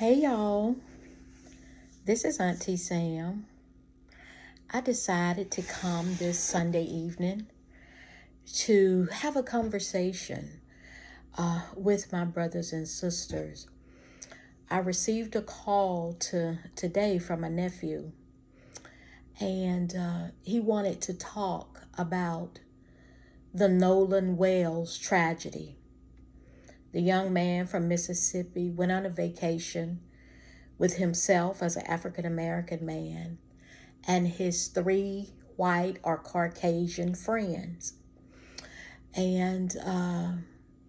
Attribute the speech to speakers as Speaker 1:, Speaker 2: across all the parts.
Speaker 1: Hey y'all, this is Auntie Sam. I decided to come this Sunday evening to have a conversation with my brothers and sisters. I received a call today from a nephew, and he wanted to talk about the Nolan Wells tragedy. The young man from Mississippi went on a vacation with himself as an African American man and his three white or Caucasian friends. And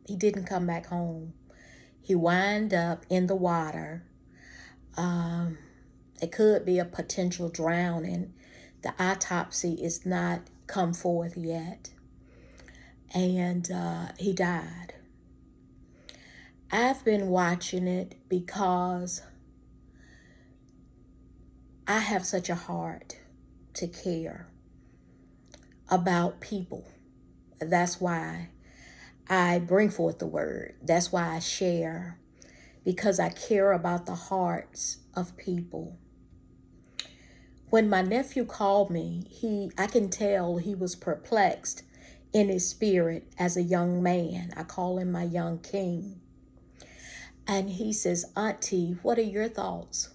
Speaker 1: he didn't come back home. He wound up in the water. It could be a potential drowning. The autopsy is not come forth yet. And he died. I've been watching it because I have such a heart to care about people. That's why I bring forth the word. That's why I share, because I care about the hearts of people. When my nephew called me, I can tell he was perplexed in his spirit as a young man. I call him my young king. And he says, Auntie, what are your thoughts?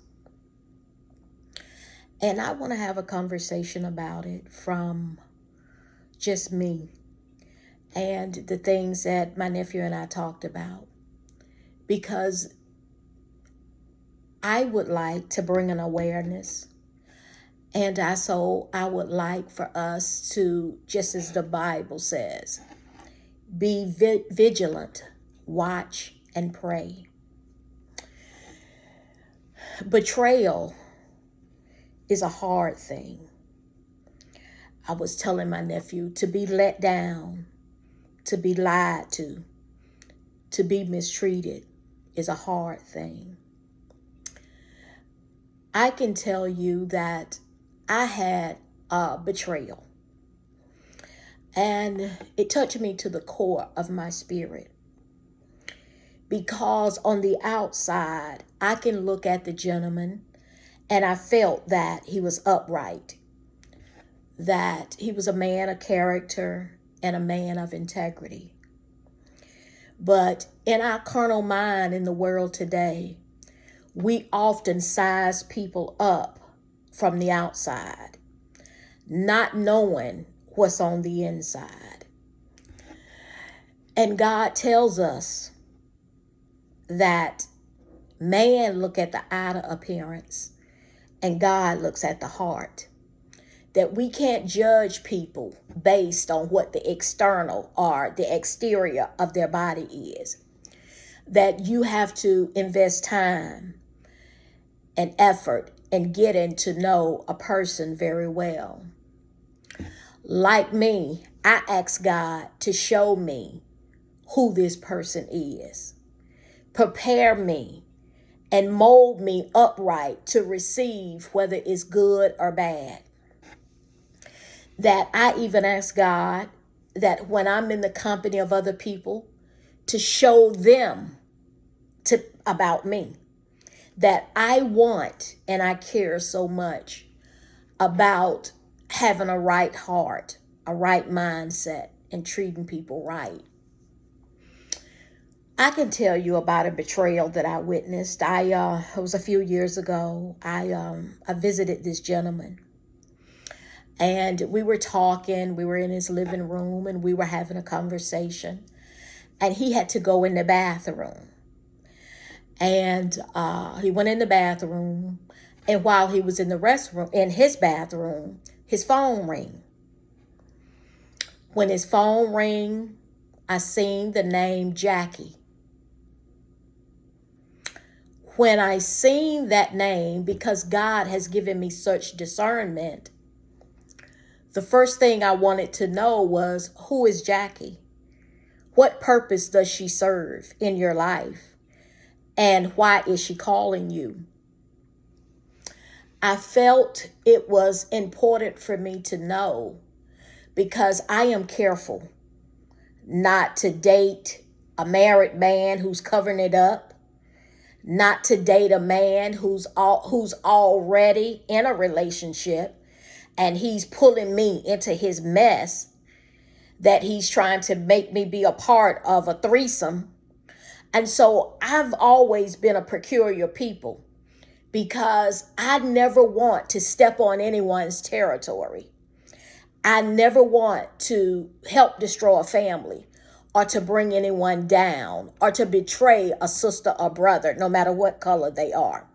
Speaker 1: And I want to have a conversation about it from just me and the things that my nephew and I talked about. Because I would like to bring an awareness. And I would like for us to, just as the Bible says, be vigilant, watch, and pray. Betrayal is a hard thing. I was telling my nephew, to be let down, to be lied to be mistreated is a hard thing. I can tell you that I had a betrayal, and it touched me to the core of my spirit, because on the outside, I can look at the gentleman and I felt that he was upright, that he was a man of character and a man of integrity. But in our carnal mind in the world today, we often size people up from the outside, not knowing what's on the inside. And God tells us that man look at the outer appearance and God looks at the heart. That we can't judge people based on what the external or the exterior of their body is. That you have to invest time and effort in getting to know a person very well. Like me, I asked God to show me who this person is. Prepare me and mold me upright to receive whether it's good or bad. That I even ask God that when I'm in the company of other people, to show them about me. That I want and I care so much about having a right heart, a right mindset, and treating people right. I can tell you about a betrayal that I witnessed. It was a few years ago. I visited this gentleman, and we were talking. We were in his living room, and we were having a conversation. And he had to go in the bathroom, and he went in the bathroom. And while he was in the restroom, in his bathroom, his phone rang. When his phone rang, I seen the name Jackie. When I seen that name, because God has given me such discernment, the first thing I wanted to know was, who is Jackie? What purpose does she serve in your life? And why is she calling you? I felt it was important for me to know, because I am careful not to date a married man who's covering it up, not to date a man who's already in a relationship and he's pulling me into his mess, that he's trying to make me be a part of a threesome. And so I've always been a peculiar people because I never want to step on anyone's territory. I never want to help destroy a family or to bring anyone down or to betray a sister or brother, no matter what color they are.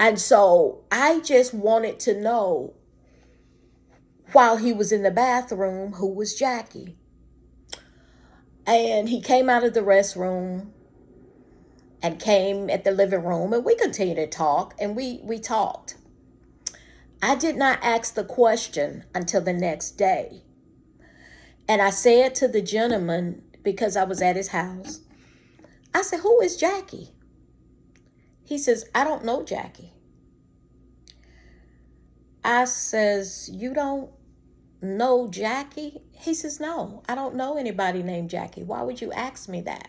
Speaker 1: And so I just wanted to know, while he was in the bathroom, who was Jackie. And he came out of the restroom and came at the living room, and we continued to talk, and we talked. I did not ask the question until the next day. And I said to the gentleman, because I was at his house, I said, "Who is Jackie?" He says, "I don't know Jackie." I says, "You don't know Jackie?" He says, "No, I don't know anybody named Jackie. Why would you ask me that?"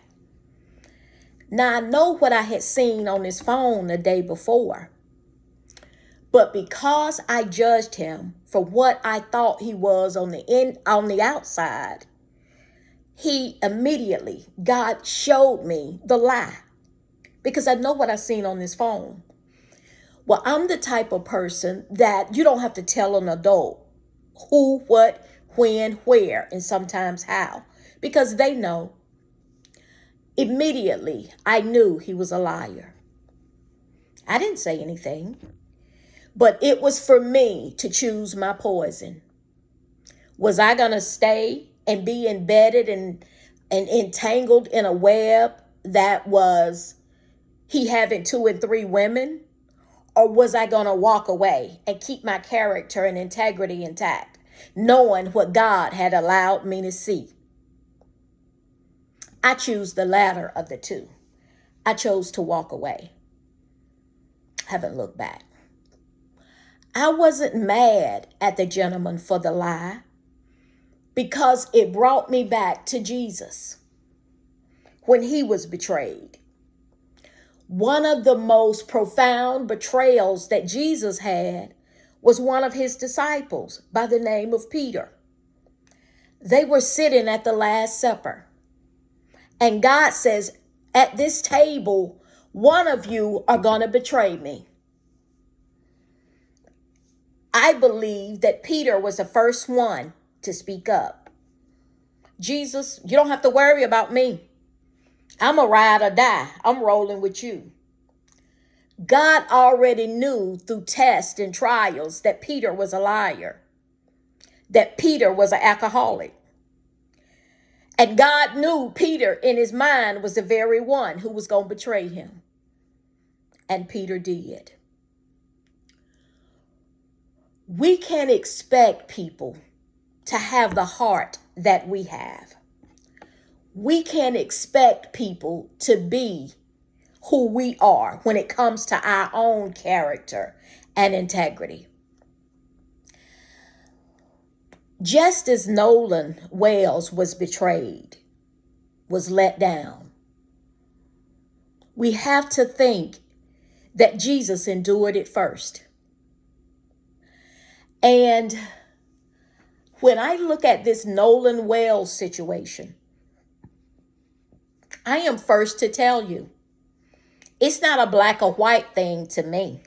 Speaker 1: Now, I know what I had seen on his phone the day before, but because I judged him for what I thought he was on the outside, he immediately, God showed me the lie, because I know what I seen on his phone. Well, I'm the type of person that you don't have to tell an adult who, what, when, where, and sometimes how, because they know. Immediately, I knew he was a liar. I didn't say anything, but it was for me to choose my poison. Was I going to stay and be embedded and entangled in a web that was he having 2 and 3 women? Or was I going to walk away and keep my character and integrity intact, knowing what God had allowed me to see? I choose the latter of the two. I chose to walk away. Haven't looked back. I wasn't mad at the gentleman for the lie, because it brought me back to Jesus when he was betrayed. One of the most profound betrayals that Jesus had was one of his disciples by the name of Peter. They were sitting at the Last Supper, and God says, "At this table, one of you are going to betray me." I believe that Peter was the first one to speak up. "Jesus, you don't have to worry about me. I'm a ride or die. I'm rolling with you." God already knew through tests and trials that Peter was a liar, that Peter was an alcoholic. And God knew Peter in his mind was the very one who was going to betray him. And Peter did. We can't expect people to have the heart that we have. We can't expect people to be who we are when it comes to our own character and integrity. Just as Nolan Wales was betrayed, was let down, we have to think that Jesus endured it first. And when I look at this Nolan Wales situation, I am first to tell you, it's not a black or white thing to me.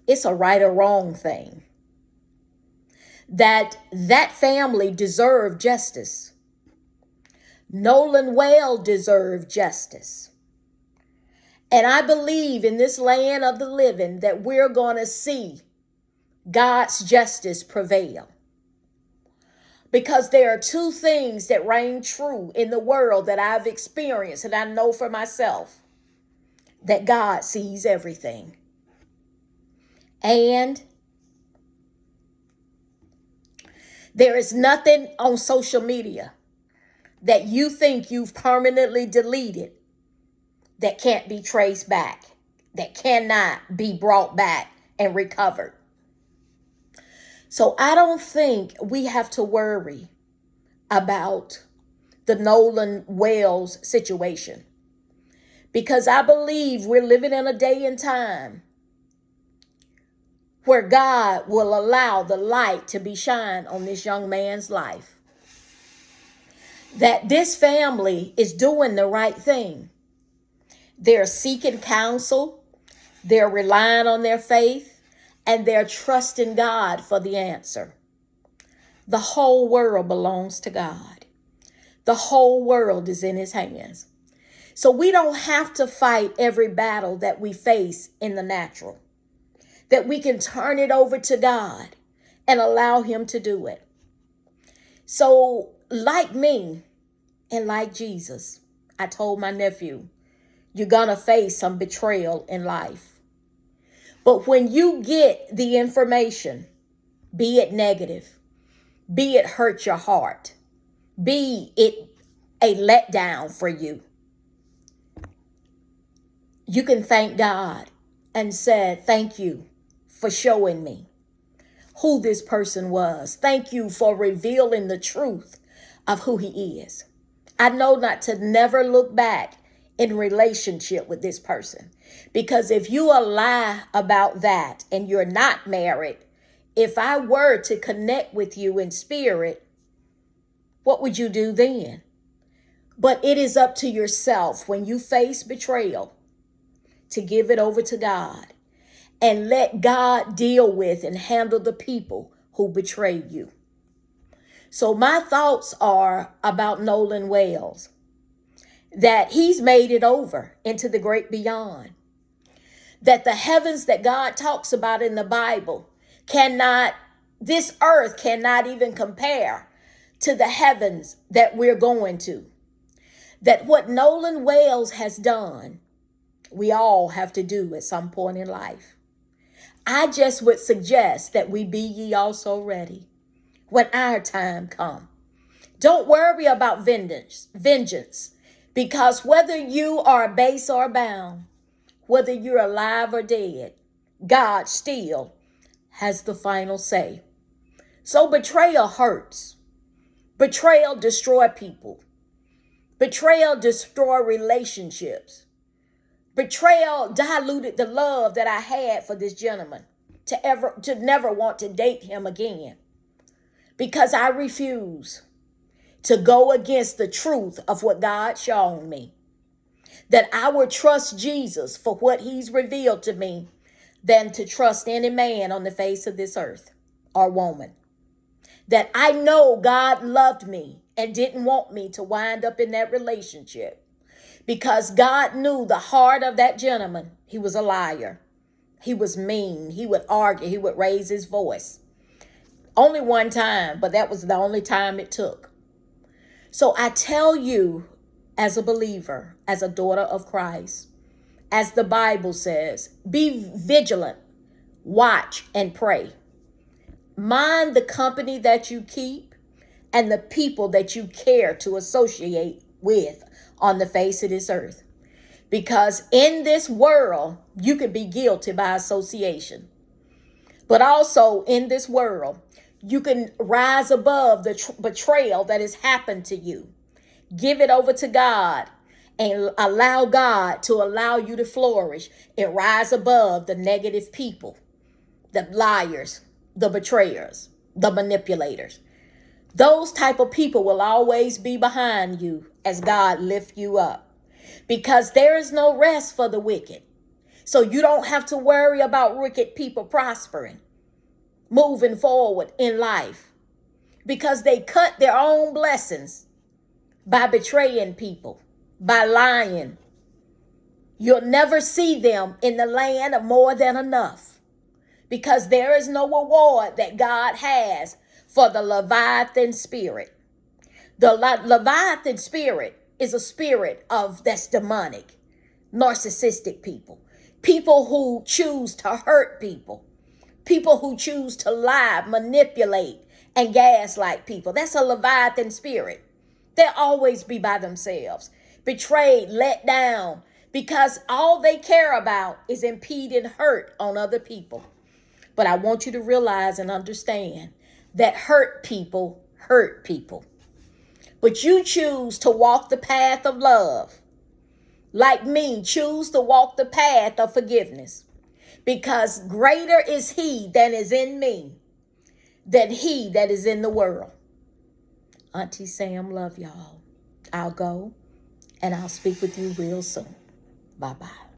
Speaker 1: It's a right or wrong thing. That family deserved justice. Nolan Wales deserved justice. And I believe in this land of the living that we're going to see God's justice prevail. Because there are two things that reign true in the world that I've experienced, and I know for myself that God sees everything. And there is nothing on social media that you think you've permanently deleted that can't be traced back, that cannot be brought back and recovered. So I don't think we have to worry about the Nolan Wales situation, Because I believe we're living in a day and time where God will allow the light to be shined on this young man's life. That this family is doing the right thing. They're seeking counsel, they're relying on their faith, and they're trusting God for the answer. The whole world belongs to God. The whole world is in his hands. So we don't have to fight every battle that we face in the natural. That we can turn it over to God and allow him to do it. So like me and like Jesus, I told my nephew, you're going to face some betrayal in life. But when you get the information, be it negative, be it hurt your heart, be it a letdown for you, you can thank God and say, thank you for showing me who this person was. Thank you for revealing the truth of who he is. I know not to never look back in relationship with this person. Because if you lie about that and you're not married, if I were to connect with you in spirit, what would you do then? But it is up to yourself when you face betrayal to give it over to God and let God deal with and handle the people who betrayed you. So my thoughts are about Nolan Wells, that he's made it over into the great beyond. That the heavens that God talks about in the Bible this earth cannot even compare to the heavens that we're going to. That what Nolan Wells has done, we all have to do at some point in life. I just would suggest that we be ye also ready when our time come. Don't worry about vengeance, because whether you are base or bound, whether you're alive or dead, God still has the final say. So betrayal hurts. Betrayal destroys people. Betrayal destroys relationships. Betrayal diluted the love that I had for this gentleman to never want to date him again. Because I refuse to go against the truth of what God showed me. That I would trust Jesus for what he's revealed to me than to trust any man on the face of this earth or woman. That I know God loved me and didn't want me to wind up in that relationship. Because God knew the heart of that gentleman. He was a liar. He was mean. He would argue. He would raise his voice. Only one time, but that was the only time it took. So I tell you, as a believer, as a daughter of Christ, as the Bible says, be vigilant, watch, and pray. Mind the company that you keep and the people that you care to associate with on the face of this earth. Because in this world, you can be guilty by association. But also in this world, you can rise above the betrayal that has happened to you. Give it over to God and allow God to allow you to flourish and rise above the negative people, the liars, the betrayers, the manipulators. Those type of people will always be behind you as God lifts you up. Because there is no rest for the wicked. So you don't have to worry about wicked people prospering, moving forward in life. Because they cut their own blessings by betraying people, by lying. You'll never see them in the land of more than enough. Because there is no reward that God has for the Leviathan spirit. The Leviathan spirit is a spirit that's demonic, narcissistic people. People who choose to hurt people. People who choose to lie, manipulate, and gaslight people. That's a Leviathan spirit. They'll always be by themselves, betrayed, let down, because all they care about is impeding hurt on other people. But I want you to realize and understand that hurt people. But you choose to walk the path of love like me, choose to walk the path of forgiveness, because greater is he that is in me than he that is in the world. Auntie Sam, love y'all. I'll go and I'll speak with you real soon. Bye-bye.